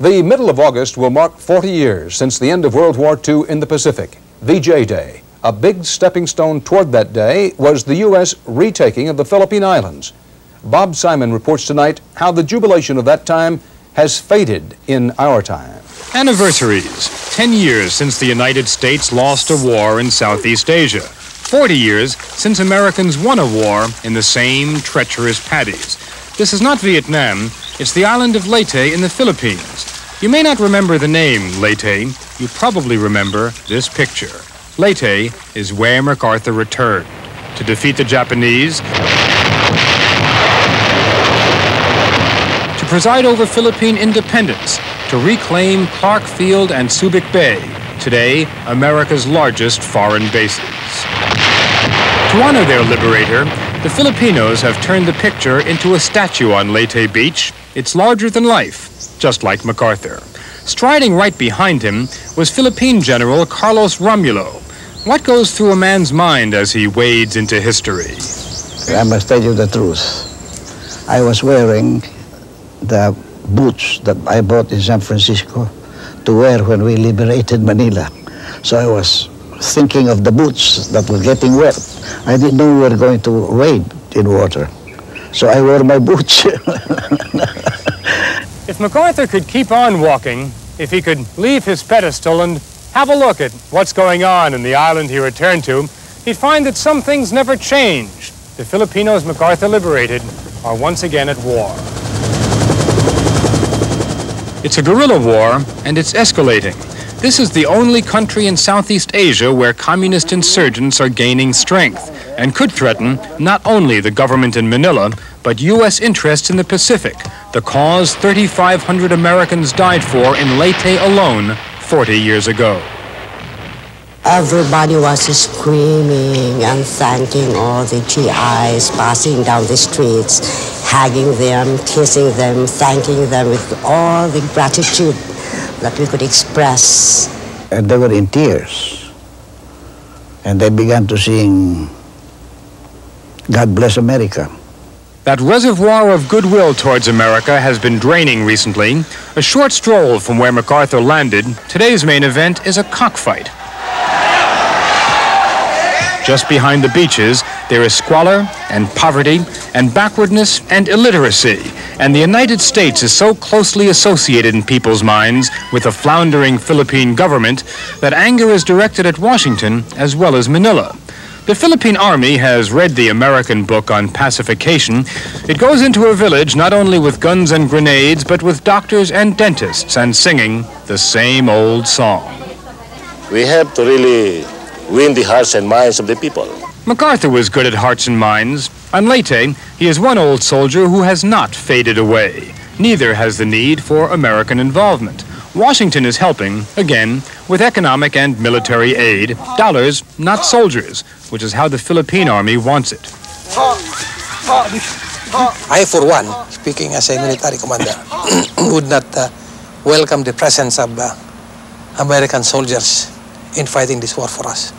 The middle of August will mark 40 years since the end of World War II in the Pacific, VJ Day. A big stepping stone toward that day was the U.S. retaking of the Philippine Islands. Bob Simon reports tonight how the jubilation of that time has faded in our time. Anniversaries. 10 years since the United States lost a war in Southeast Asia. 40 years since Americans won a war in the same treacherous paddies. This is not Vietnam, it's the island of Leyte in the Philippines. You may not remember the name Leyte, you probably remember this picture. Leyte is where MacArthur returned to defeat the Japanese, to preside over Philippine independence, to reclaim Clark Field and Subic Bay, today America's largest foreign bases. To honor their liberator, the Filipinos have turned the picture into a statue on Leyte Beach. It's larger than life, just like MacArthur. Striding right behind him was Philippine General Carlos Romulo. What goes through a man's mind as he wades into history? I must tell you the truth. I was wearing the boots that I bought in San Francisco to wear when we liberated Manila. So I was thinking of the boots that were getting wet. I didn't know we were going to wade in water. So I wore my boots. If MacArthur could keep on walking, if he could leave his pedestal and have a look at what's going on in the island he returned to, he'd find that some things never change. The Filipinos MacArthur liberated are once again at war. It's a guerrilla war, and it's escalating. This is the only country in Southeast Asia where communist insurgents are gaining strength and could threaten not only the government in Manila, but U.S. interests in the Pacific, the cause 3,500 Americans died for in Leyte alone 40 years ago. Everybody was screaming and thanking all the GIs passing down the streets, hugging them, kissing them, thanking them with all the gratitude that we could express. And they were in tears. And they began to sing, God Bless America. That reservoir of goodwill towards America has been draining recently. A short stroll from where MacArthur landed, today's main event is a cockfight. Just behind the beaches, there is squalor and poverty and backwardness and illiteracy. And the United States is so closely associated in people's minds with the floundering Philippine government that anger is directed at Washington as well as Manila. The Philippine Army has read the American book on pacification. It goes into a village not only with guns and grenades, but with doctors and dentists and singing the same old song. We have to really win the hearts and minds of the people. MacArthur was good at hearts and minds. On Leyte, he is one old soldier who has not faded away. Neither has the need for American involvement. Washington is helping, again, with economic and military aid. Dollars, not soldiers, which is how the Philippine Army wants it. I, for one, speaking as a military commander, would not welcome the presence of American soldiers in fighting this war for us.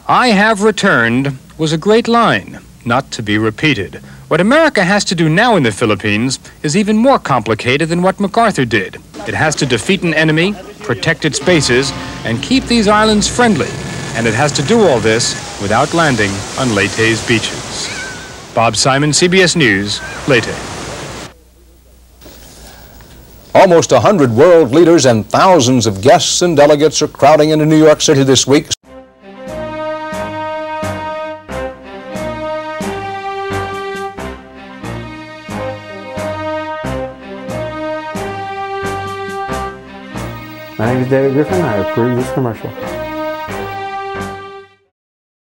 I have returned was a great line, not to be repeated. What America has to do now in the Philippines is even more complicated than what MacArthur did. It has to defeat an enemy, protect its bases, and keep these islands friendly. And it has to do all this without landing on Leyte's beaches. Bob Simon, CBS News, Leyte. Almost 100 world leaders and thousands of guests and delegates are crowding into New York City this week. My name is David Griffin. I approve this commercial.